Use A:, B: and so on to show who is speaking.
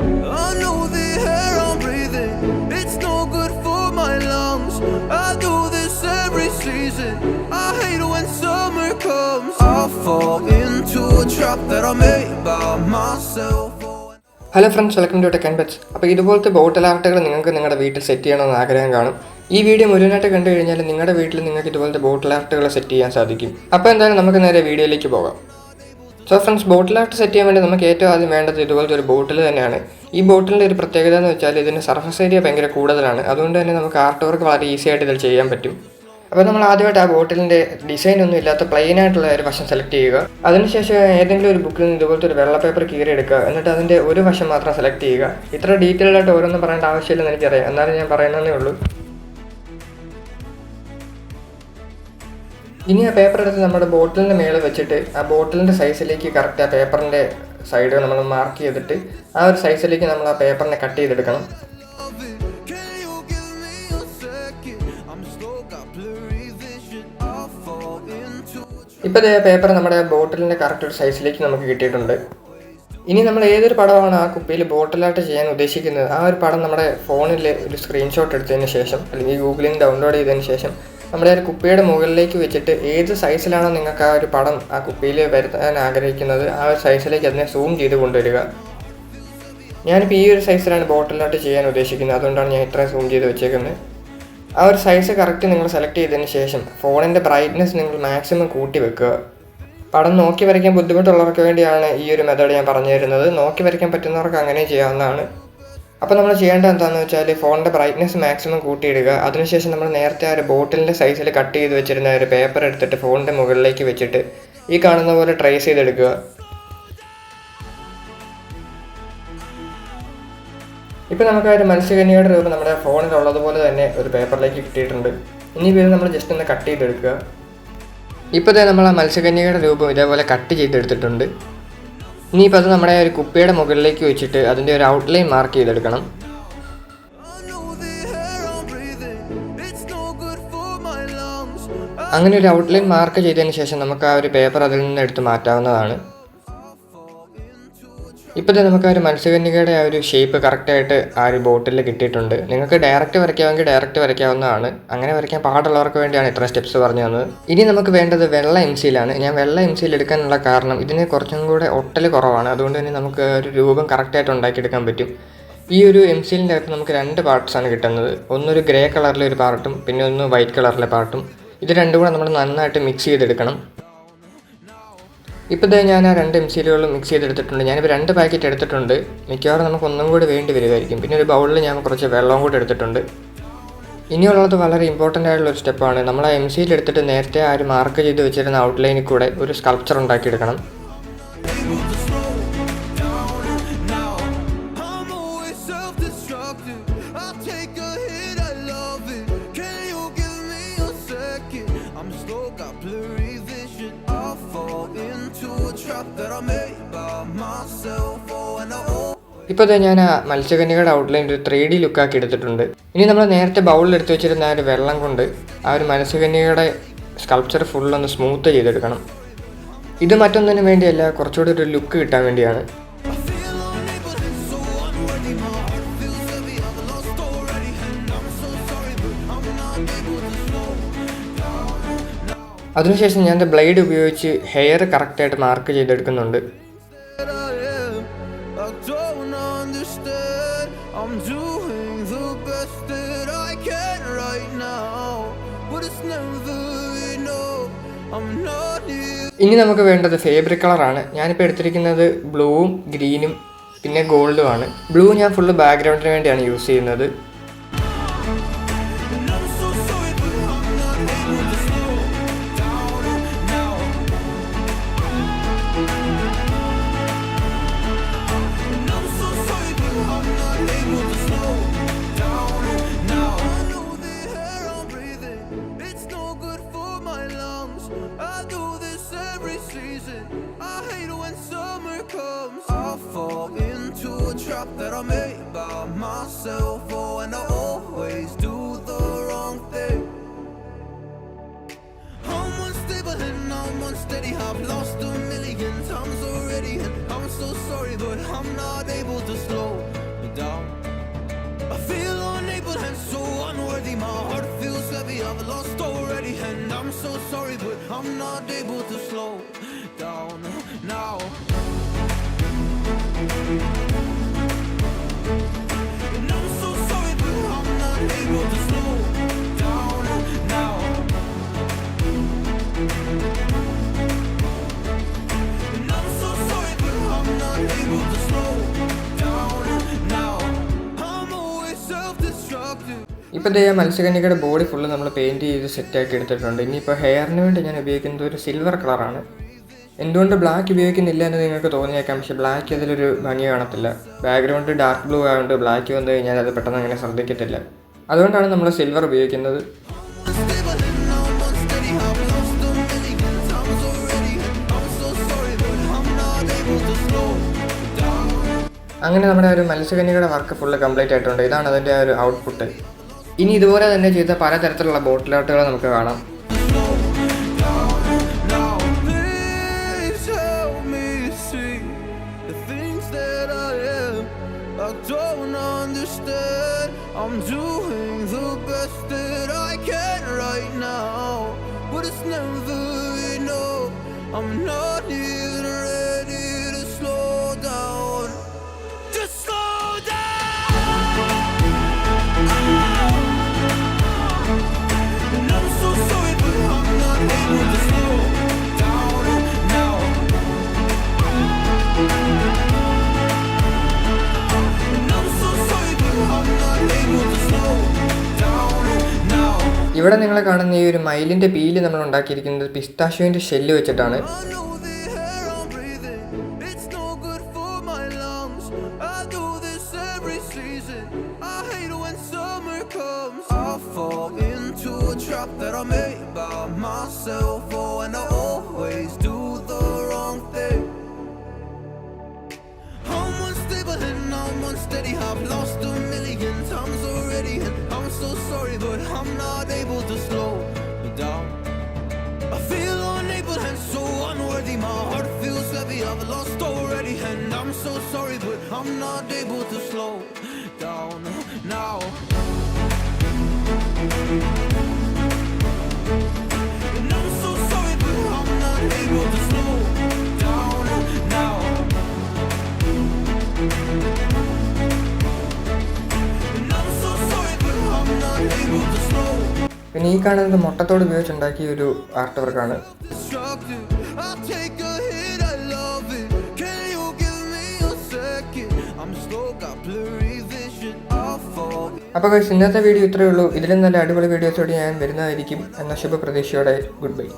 A: I know the air I'm breathing, it's no good for my lungs. I do this every season, I hate when summer comes. I fall into a trap that I made by myself.
B: Hello friends, welcome to tech and pets. അപ്പോൾ ഇതുപോലത്തെ ബോട്ടിൽ ആർട്ടുകൾ നിങ്ങൾക്ക് നിങ്ങളുടെ വീട്ടിൽ set ചെയ്യണമെന്ന് ആഗ്രഹം കാണും. ഈ video മുഴുവനായിട്ട് കണ്ടു കഴിഞ്ഞാൽ നിങ്ങളുടെ വീട്ടിൽ നിങ്ങൾക്ക് ഇതുപോലത്തെ ബോട്ടിൽ ആർട്ടുകൾ സെറ്റ് ചെയ്യാൻ സാധിക്കും. അപ്പോൾ എന്തായാലും നമുക്ക് നേരെ വീഡിയോയിലേക്ക് പോകാം. So friends, bottle art set ചെയ്യാൻ വേണ്ടി നമുക്ക് ഏറ്റവും ആദ്യം വേണ്ടത് ഇതുപോലത്തെ ഒരു ബോട്ടിൽ തന്നെയാണ്. ഈ ബോട്ടിലിൻ്റെ ഒരു പ്രത്യേകത എന്ന് വെച്ചാൽ ഇതിന് സർഫസ് ഏരിയ ഭയങ്കര കൂടുതലാണ്. അതുകൊണ്ട് തന്നെ നമുക്ക് ആർട്ട് വർക്ക് വളരെ ഈസി ആയിട്ട് ഇതിൽ ചെയ്യാൻ പറ്റും. അപ്പോൾ നമ്മൾ ആദ്യമായിട്ട് ആ ബോട്ടിലിൻ്റെ ഡിസൈൻ ഒന്നും ഇല്ലാത്ത പ്ലെയിൻ ആയിട്ടുള്ള ഒരു വശം സെലക്ട് ചെയ്യുക. അതിനുശേഷം ഏതെങ്കിലും ഒരു ബുക്കിൽ നിന്ന് ഇതുപോലത്തെ ഒരു വെള്ള പേപ്പർ കീറിയെടുക്കുക. എന്നിട്ട് അതിൻ്റെ ഒരു വശം മാത്രം സെലക്ട് ചെയ്യുക. ഇത്ര ഡീറ്റെയിൽഡ് ആയിട്ട് ഓരോന്നും പറയേണ്ട ആവശ്യമില്ലെന്ന് എനിക്കറിയാം, എന്നാലും ഞാൻ പറയുന്നതേ ഉള്ളൂ. ഇനി ആ പേപ്പർ എടുത്ത് നമ്മുടെ ബോട്ടിലിൻ്റെ മേളിൽ വെച്ചിട്ട് ആ ബോട്ടിലിൻ്റെ സൈസിലേക്ക് കറക്റ്റ് ആ പേപ്പറിൻ്റെ സൈഡ് നമ്മൾ മാർക്ക് ചെയ്തിട്ട് ആ ഒരു സൈസിലേക്ക് നമ്മൾ ആ പേപ്പറിനെ കട്ട് ചെയ്തെടുക്കണം. ഇപ്പോൾ പേപ്പർ നമ്മുടെ ബോട്ടിലിൻ്റെ കറക്റ്റ് ഒരു സൈസിലേക്ക് നമുക്ക് കിട്ടിയിട്ടുണ്ട്. ഇനി നമ്മൾ ഏതൊരു പടമാണ് ആ കുപ്പിയിൽ ബോട്ടിലായിട്ട് ചെയ്യാൻ ഉദ്ദേശിക്കുന്നത് ആ ഒരു പടം നമ്മുടെ ഫോണിൽ ഒരു സ്ക്രീൻഷോട്ട് എടുത്തതിന് ശേഷം അല്ലെങ്കിൽ ഗൂഗിളിൽ നിന്ന് ഡൗൺലോഡ് ചെയ്തതിന് ശേഷം നമ്മുടെ ഒരു കുപ്പിയുടെ മുകളിലേക്ക് വെച്ചിട്ട് ഏത് സൈസിലാണോ നിങ്ങൾക്ക് ആ ഒരു പടം ആ കുപ്പിയിൽ വരുത്താൻ ആഗ്രഹിക്കുന്നത് ആ ഒരു സൈസിലേക്ക് അതിനെ സൂം ചെയ്ത് കൊണ്ടുവരിക. ഞാനിപ്പോൾ ഈ ഒരു സൈസിലാണ് ബോട്ടിലായിട്ട് ചെയ്യാൻ ഉദ്ദേശിക്കുന്നത്, അതുകൊണ്ടാണ് ഞാൻ ഇത്രയും സൂം ചെയ്ത് വെച്ചേക്കുന്നത്. ആ ഒരു സൈസ് കറക്റ്റ് നിങ്ങൾ സെലക്ട് ചെയ്തതിന് ശേഷം ഫോണിൻ്റെ ബ്രൈറ്റ്നസ് നിങ്ങൾ മാക്സിമം കൂട്ടി വെക്കുക. പടം നോക്കി വരയ്ക്കാൻ ബുദ്ധിമുട്ടുള്ളവർക്ക് വേണ്ടിയാണ് ഈ ഒരു മെത്തേഡ് ഞാൻ പറഞ്ഞു തരുന്നത്. നോക്കി വരയ്ക്കാൻ പറ്റുന്നവർക്ക് അങ്ങനെ ചെയ്യാവുന്നതാണ്. അപ്പോൾ നമ്മൾ ചെയ്യേണ്ടത് എന്താണെന്ന് വെച്ചാൽ ഫോണിൻ്റെ ബ്രൈറ്റ്നസ് മാക്സിമം കൂട്ടിയിടുക. അതിനുശേഷം നമ്മൾ നേരത്തെ ആ ഒരു ബോട്ടിലിൻ്റെ സൈസിൽ കട്ട് ചെയ്ത് വെച്ചിരുന്ന ഒരു പേപ്പർ എടുത്തിട്ട് ഫോണിൻ്റെ മുകളിലേക്ക് വെച്ചിട്ട് ഈ കാണുന്ന പോലെ ട്രേസ് ചെയ്തെടുക്കുക. ഇപ്പോൾ നമുക്ക് ആ ഒരു മത്സ്യകന്യയുടെ രൂപം നമ്മുടെ ഫോണിലുള്ളതുപോലെ തന്നെ ഒരു പേപ്പറിലേക്ക് കിട്ടിയിട്ടുണ്ട്. ഇനി ഇത് നമ്മൾ ജസ്റ്റ് ഒന്ന് കട്ട് ചെയ്തെടുക്കുക. ഇപ്പോൾ നമ്മൾ ആ മത്സ്യകന്യയുടെ രൂപം ഇതേപോലെ കട്ട് ചെയ്തെടുത്തിട്ടുണ്ട്. ഇനിയിപ്പോൾ അത് നമ്മുടെ ഒരു കുപ്പിയുടെ മുകളിലേക്ക് വെച്ചിട്ട് അതിൻ്റെ ഒരു ഔട്ട്ലൈൻ മാർക്ക് ചെയ്തെടുക്കണം. അങ്ങനെ ഒരു ഔട്ട്ലൈൻ മാർക്ക് ചെയ്തതിന് ശേഷം നമുക്ക് ആ ഒരു പേപ്പർ അതിൽ നിന്ന് എടുത്ത് മാറ്റാവുന്നതാണ്. ഇപ്പോൾ നമുക്ക് ആ ഒരു മത്സ്യകന്യകയുടെ ആ ഒരു ഷേപ്പ് കറക്റ്റായിട്ട് ആ ഒരു ബോട്ടിൽ കിട്ടിയിട്ടുണ്ട്. നിങ്ങൾക്ക് ഡയറക്റ്റ് വരയ്ക്കാമെങ്കിൽ ഡയറക്റ്റ് വരയ്ക്കാവുന്നതാണ്. അങ്ങനെ വരയ്ക്കാൻ പാടുള്ളവർക്ക് വേണ്ടിയാണ് ഇത്ര സ്റ്റെപ്സ് പറഞ്ഞു തന്നത്. ഇനി നമുക്ക് വേണ്ടത് വെള്ള എംസിയിലാണ്. ഞാൻ വെള്ള എംസിയിൽ എടുക്കാനുള്ള കാരണം ഇതിന് കുറച്ചും കൂടെ ഒട്ടൽ കുറവാണ്. അതുകൊണ്ട് തന്നെ നമുക്ക് ഒരു രൂപം കറക്റ്റായിട്ട് ഉണ്ടാക്കിയെടുക്കാൻ പറ്റും. ഈ ഒരു എംസിലിൻ്റെ അകത്ത് നമുക്ക് 2 പാർട്സാണ് കിട്ടുന്നത്. ഒന്നൊരു ഗ്രേ കളറിലെ ഒരു പാർട്ടും പിന്നെ ഒന്ന് വൈറ്റ് കളറിലെ പാർട്ടും. ഇത് രണ്ടും കൂടെ നമ്മൾ നന്നായിട്ട് മിക്സ് ചെയ്തെടുക്കണം. ഇപ്പോൾ ഞാൻ ആ 2 എംസിലുകളും മിക്സ് ചെയ്തെടുത്തിട്ടുണ്ട്. ഞാനിപ്പോൾ 2 പാക്കറ്റ് എടുത്തിട്ടുണ്ട്. മിക്കവാറും നമുക്ക് ഒന്നും കൂടി വേണ്ടി വരുമായിരിക്കും. പിന്നെ ഒരു ബൗളിൽ ഞാൻ കുറച്ച് വെള്ളവും കൂടി എടുത്തിട്ടുണ്ട്. ഇനിയുള്ളത് വളരെ ഇമ്പോർട്ടൻ്റ് ആയിട്ടുള്ള ഒരു സ്റ്റെപ്പാണ്. നമ്മൾ ആ എംസിയിൽ എടുത്തിട്ട് നേരത്തെ ആ ഒരു മാർക്ക് ചെയ്ത് വെച്ചിരുന്ന ഔട്ട്ലൈനിൽ കൂടെ ഒരു സ്കൾപ്ചർ ഉണ്ടാക്കിയെടുക്കണം. ഇപ്പോൾ ഞാൻ ആ മത്സ്യകന്യകയുടെ ഔട്ട്ലൈൻ ഒരു 3D ലുക്കാക്കി എടുത്തിട്ടുണ്ട്. ഇനി നമ്മൾ നേരത്തെ ബൗളിൽ എടുത്ത് വെച്ചിരുന്ന ആ ഒരു വെള്ളം കൊണ്ട് ആ ഒരു മത്സ്യകന്യകയുടെ സ്കൾപ്ചർ ഫുള്ളൊന്ന് സ്മൂത്ത് ചെയ്തെടുക്കണം. ഇത് മറ്റൊന്നിനും വേണ്ടിയല്ല, കുറച്ചുകൂടി ഒരു ലുക്ക് കിട്ടാൻ വേണ്ടിയാണ്. അതിനുശേഷം ഞാൻ ബ്ലേഡ് ഉപയോഗിച്ച് ഹെയർ കറക്റ്റായിട്ട് മാർക്ക് ചെയ്തെടുക്കുന്നുണ്ട്. ഇനി നമുക്ക് വേണ്ടത് ഫേബ്രിക് കളറാണ്. ഞാനിപ്പോൾ എടുത്തിരിക്കുന്നത് ബ്ലൂവും ഗ്രീനും പിന്നെ ഗോൾഡുമാണ്. ബ്ലൂ ഞാൻ ഫുള്ള് ബാക്ക്ഗ്രൗണ്ടിന് വേണ്ടിയാണ് യൂസ് ചെയ്യുന്നത്.
A: That I made by myself, oh, and I always do the wrong thing. I'm unstable and I'm unsteady. I've lost 1,000,000 times already, and I'm so sorry, but I'm not able to slow I'm not able to slow down now. And I'm so sorry, but I'm not able to slow down now. And I'm so sorry, but I'm not able to slow down now. I'm always self-destructive.
B: ഇപ്പോൾ ദേ മത്സ്യകന്യകയുടെ body full നമ്മൾ paint ചെയ്ത് സെറ്റാക്കി എടുത്തിട്ടുണ്ട്. ഇനിയിപ്പോൾ ഹെയറിന് വേണ്ടി ഞാൻ ഉപയോഗിക്കുന്നത് ഒരു സിൽവർ കളറാണ്. എന്തുകൊണ്ട് ബ്ലാക്ക് ഉപയോഗിക്കുന്നില്ല എന്ന് നിങ്ങൾക്ക് തോന്നിയേക്കാം, പക്ഷേ ബ്ലാക്ക് അതിലൊരു ഭംഗി കാണത്തില്ല. ബാക്ക്ഗ്രൗണ്ട് ഡാർക്ക് ബ്ലൂ ആയതുകൊണ്ട് ബ്ലാക്ക് വന്നു കഴിഞ്ഞാൽ അത് പെട്ടെന്ന് അങ്ങനെ ശ്രദ്ധിക്കത്തില്ല. അതുകൊണ്ടാണ് നമ്മൾ സിൽവർ ഉപയോഗിക്കുന്നത്. അങ്ങനെ നമ്മുടെ ഒരു മത്സ്യകന്യകയുടെ വർക്ക് ഫുള്ള് കംപ്ലീറ്റ് ആയിട്ടുണ്ട്. ഇതാണ് അതിൻ്റെ ഒരു ഔട്ട്പുട്ട്. ഇനി ഇതുപോലെ തന്നെ ചെയ്ത പലതരത്തിലുള്ള ബോട്ടിൽ ആർട്ടുകൾ നമുക്ക് കാണാം.
A: I don't understand. I'm doing the best that I can right now, but it's never enough. I'm not even ready to slow down. Just slow down. And I'm so sorry, but I'm not able to slow down now.
B: ഇവിടെ നിങ്ങൾ കാണുന്ന ഈ ഒരു മയിലിൻ്റെ peel നമ്മൾ ഉണ്ടാക്കിയിരിക്കുന്നത് പിസ്താഷ്യോൻ്റെ shell വെച്ചിട്ടാണ്.
A: Unsteady, I've lost a million times already, and I'm so sorry, but I'm not able to slow down. I feel unable and so unworthy. My heart feels heavy. I've lost already, and I'm so sorry, but I'm not able to slow down now. And I'm so sorry, but I'm not able to slow down now.
B: പിന്നെ ഈ കാണുന്നത് മുട്ടത്തോട് ഉപയോഗിച്ചുണ്ടാക്കിയ ഒരു art വർക്കാണ്. അപ്പോൾ ഇന്നത്തെ video ഇത്രയേ ഉള്ളൂ. ഇതിലും നല്ല അടിപൊളി വീഡിയോസോടെ ഞാൻ വരുന്നതായിരിക്കും എന്ന ശുഭപ്രതീക്ഷയോടെ ഗുഡ് ബൈ.